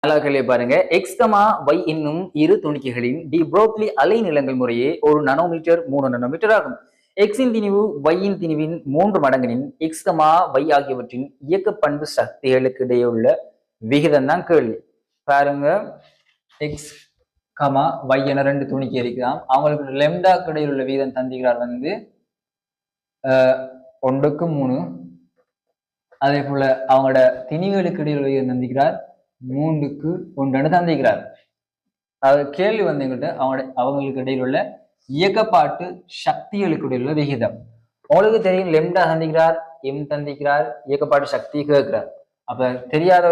அழகாக பாருங்க X comma y என்னும் இரு துணிக்கைகளின் டி புரோக்லி அலைநீளங்கள் முறையே 1 நானோமீட்டர் 3 நானோமீட்டர் ஆகும். எக்ஸின் திணிவு y-இன் திணிவின் 3 மடங்கினின் எக்ஸ் கமா y ஆகியவற்றின் இயக்க பண்பு சக்திகளுக்கு இடையே உள்ள விகிதம் தான் கேள்வி. பாருங்க எக்ஸ் கமா y என 2 துணிக்கை இருக்கலாம். அவங்களுக்கு லெம்டாக்கு இடையில் உள்ள வீதம் தந்திக்கிறார் வந்து 1:3. அதே போல அவங்களோட திணிவுகளுக்கு இடையில் உள்ள வீதம் தந்திக்கிறார் 3:1 தந்திக்கிறார். அது கேள்வி வந்து எங்கிட்ட அவங்களுக்கு இடையில் உள்ள இயக்கப்பாட்டு சக்திகளுக்கு இடையில் உள்ள விகிதம். உங்களுக்கு தெரியும் லெம்டா தந்திக்கிறார், எம் தந்திக்கிறார், இயக்கப்பாட்டு சக்தி கேட்கிறார். அப்ப தெரியாத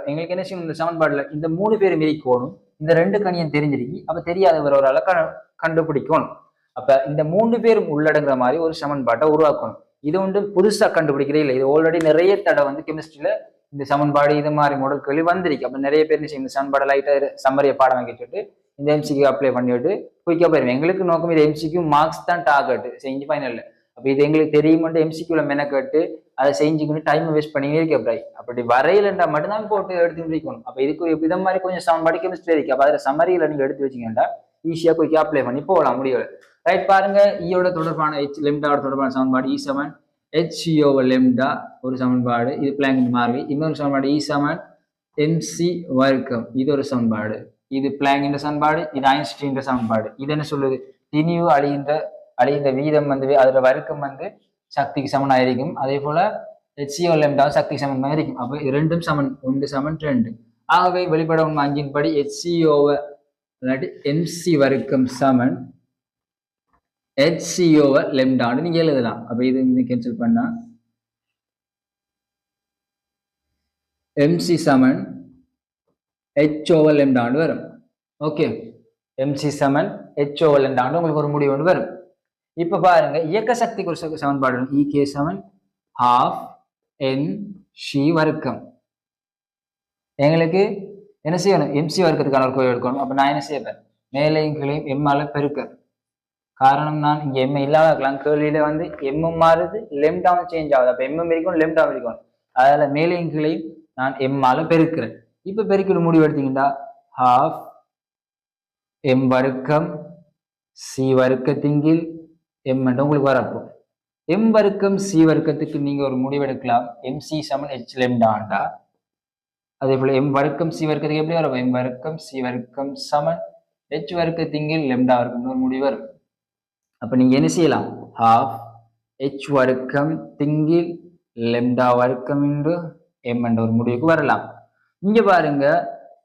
எங்களுக்கு என்ன செய்யணும், இந்த சமன்பாடுல இந்த 3 பேரும் இருக்கணும், இந்த 2 கணியம் தெரிஞ்சிருக்கு. அப்ப தெரியாதவர் ஒரு அளவு கண்டுபிடிக்கணும். அப்ப இந்த 3 பேரும் உள்ளடங்குற மாதிரி ஒரு சமன்பாட்டை உருவாக்கணும். இது ஒன்று புதுசா கண்டுபிடிக்கிறே இல்லை. இது ஆல்ரெடி நிறைய தடவை வந்து கெமிஸ்ட்ரியில இந்த சமன்பாடு இது மாதிரி மாடல் கேள்வி வந்திருக்கு. அப்ப நிறைய பேர் இந்த சமன்பாடு லைட்டா சம்மரிய பாடம் வாங்கிட்டு இந்த எம்சிக்கு அப்ளை பண்ணிவிட்டு குயிக்கா போயிருங்க. எங்களுக்கு நோக்கம் இது எம்சிக்கு மார்க்ஸ் தான் டார்கெட் செஞ்சு ஃபைனல்ல. அப்ப இது எங்களுக்கு தெரியுமென்று எம்சிக்குள்ள மெனக்கட்டு அதை செஞ்சுக்கிட்டு டைம் வேஸ்ட் பண்ணி இருக்க அப்படி வரையிலண்டா மட்டும்தான் போட்டு எடுத்து இருக்கணும். அப்ப இதுக்கு இதை மாதிரி கொஞ்சம் சமன்பாடு கெமிஸ்ட்ரி இருக்கு. அப்ப அதில் சம்மரியில நீங்க எடுத்து வச்சீங்கன்னா ஈஸியா குயிக்கா அப்ளை பண்ணி போகலாம் முடியல. ரைட் பாருங்க, ஈயோட தொடர்பான லெம்டாவோட தொடர்பான சமன்பாடு E7 HCO லெம்டா ஒரு சமன்பாடு, இது பிளாங்கின் மாறிலி. இன்னொரு சமன்பாடு E7 MC வர்க்கம், இது ஒரு சமன்பாடு. இது பிளாங்கின் சமன்பாடு, இது ஐன்ஸ்டீன் சமன்பாடு. இது என்ன சொல்லுது, திணிவு அழிந்த வீதம் வந்து அதோட வர்க்கம் வந்து சக்திக்கு சமனாயிருக்கும். அதே போல HCO லெம்டாவும் சக்திக்கு சமமாக இருக்கும். அப்ப இரண்டும் சமன், 1:2. ஆகவே வெளிப்பட உண்மை 5 படி HCO MC வர்க்கம் சமன் HCO லெம்டான்னு நீங்க எழுதலாம். அப்ப இது கேன்சல் பண்ணா MC சமன் HO லெம்டான்னு வரும். ஓகே, MC சமன் HO லெம்டான்னு உங்களுக்கு ஒரு முடிவு ஒன்று வரும். இப்ப பாருங்க இயக்க சக்திக்கு ஒரு சமன்பாடு EK7 12NC வர்க்கம். எங்களுக்கு என்ன செய்யணும், MC வர்க்கத்துக்கான ஒரு கோயில் எடுக்கணும். அப்ப நான் என்ன செய்யப்பேன், மேலையும் கீழையும் எம்மால பெருக்க. காரணம் நான் இங்க எம் இல்லாத இருக்கலாம், கேள்வியில வந்து எம்மும் மாறுது லெம்டாவும் சேஞ்ச் ஆகுது. அப்ப எம்மும் இருக்கணும் லெம்டாவும் இருக்கணும். அதனால மேலையும் கீழையும் நான் எம்மால பெருக்கிறேன். இப்ப பெருக்கிட முடிவு எடுத்தீங்கன்னா 12M வர்க்கம் C வர்க்கத்தின் கீழ் எம் என்று உங்களுக்கு வரப்போ M வர்க்கம் C வர்க்கத்துக்கு நீங்க ஒரு முடிவு எடுக்கலாம், MC சமன் H லெம்டாண்டா. அதே போல M வர்க்கம் C வர்க்கத்துக்கு எப்படி வரும், M வர்க்கம் C வர்க்கம் சமன் H வர்க்கத்தின் கீழ் லெம்டா வர்க்கம் ஒரு முடிவு வரும். அப்ப நீங்க என்ன செய்யலாம், 12H வர்க்கம் திங்கில் லெம்டா வர்க்கம் என்று M என்ற ஒரு முடிவுக்கு வரலாம். இங்க பாருங்க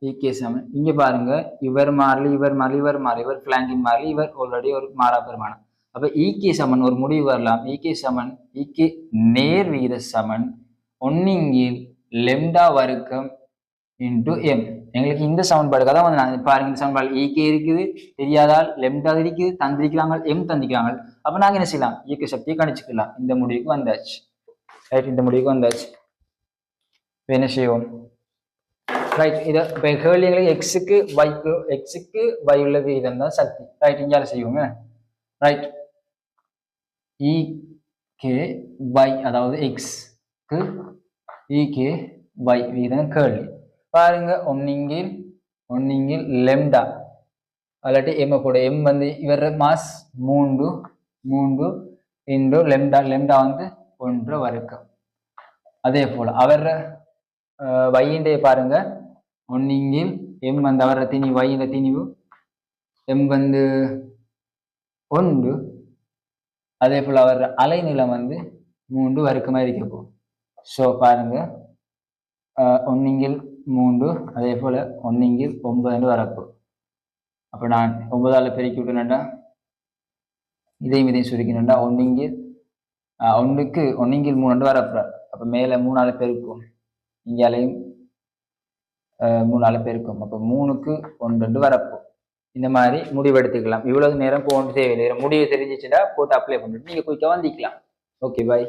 EK7, இங்க பாருங்க இவர் மாறலி இவர் மாறலி இவர் மாறி இவர் பிளாங்கின் மாறலி இவர் ஆல்ரெடி ஒரு மாறா பெருமானம். அப்ப EK7 ஒரு முடிவு வரலாம், EK நேர் விகித சமன் 1 லெம்டா வர்க்கம் இன்டு M. எங்களுக்கு இந்த சமன்பாடுக்காக தான் வந்து நான் பாருங்க இந்த சமன்பாடு EK இருக்குது, தெரியாதால் லெம்டா இருக்குது, தந்திருக்கிறாங்க M தந்திக்கிறாங்க. அப்ப நாங்க என்ன செய்யலாம், இயக்க சக்தியை கணிச்சுக்கலாம். இந்த முடிவுக்கு வந்தாச்சு. ரைட், இந்த முடிவுக்கு வந்தாச்சு. என்ன செய்வோம், ரைட், இதை இப்போ கேள்விங்களுக்கு எக்ஸுக்கு y உள்ள விகிதம் தான் சக்தி. ரைட், இங்கால செய்வோங்க. ரைட், EKY அதாவது எக்ஸ்க்கு EKY விகிதம் கேள்வி. பாருங்க 1 லெம்டா அல்லாட்டி எம் போட. எம் வந்து இவர் மாஸ் 3 இன்டு லெம்டா வந்து 1 வர்க்கம். அதே போல அவர் வையின்டே பாருங்க 1 M வந்து அவர திணிவு வையின்ற திணிவு M வந்து 1. அதே போல அவர் அலைநீளம் வந்து 3 வர்க்கமா இருக்கப்போ. ஸோ பாருங்க 1 3 அதே போல 1 9 வரப்போ. அப்ப நான் 9ஆல பெருக்கி விட்டுனேன்டா, இதையும் சுருக்கினேன்டா 1 3 வரப்போ. அப்ப மேல 3ஆல பெருக்கும், இங்காலையும் 3ஆல பெருக்கும். அப்ப 3க்கு 1 வரப்போ. இந்த மாதிரி முடிவு எடுத்துக்கலாம். இவ்வளவு நேரம் போக தேவையில்லை. முடிவு தெரிஞ்சிச்சுன்னா போட்டு அப்ளை பண்ணிட்டு நீங்க குயிக்கா வந்திக்கலாம். ஓகே, பாய்.